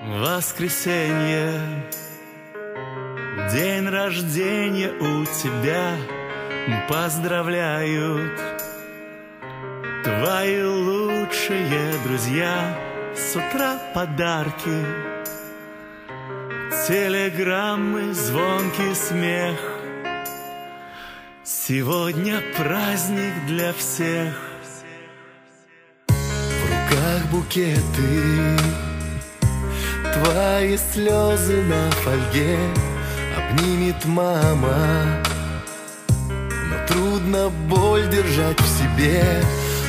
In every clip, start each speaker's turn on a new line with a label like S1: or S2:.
S1: Воскресенье, день рождения у тебя, поздравляют твои лучшие друзья. С утра подарки, телеграммы, звонкий смех. Сегодня праздник для всех. В руках букеты, твои слезы на фольге обнимет мама. Но трудно боль держать в себе,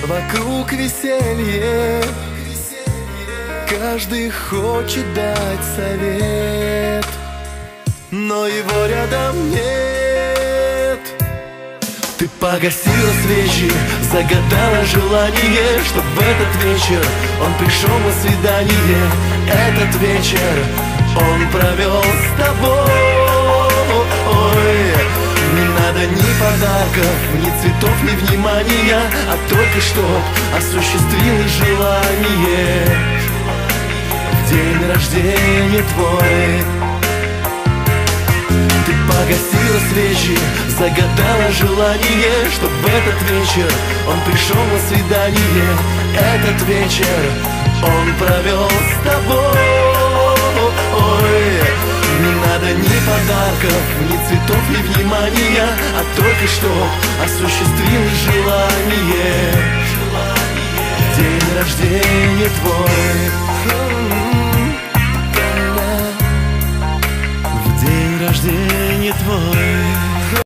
S1: вокруг веселье. Каждый хочет дать совет, но его рядом нет. Ты погасила свечи, загадала желание, чтоб в этот вечер он пришел на свидание. Этот вечер он провел с тобой. Не надо ни подарков, ни цветов, ни внимания, а только чтоб осуществилось желание. В день рождения твой ты погасила свечи, загадала желание, чтоб в этот вечер он пришел на свидание. Этот вечер он провел с тобой. Не надо ни подарков, ни цветов, ни внимания, а только чтоб осуществилось желание. В день рождения твой, в день рождения твой.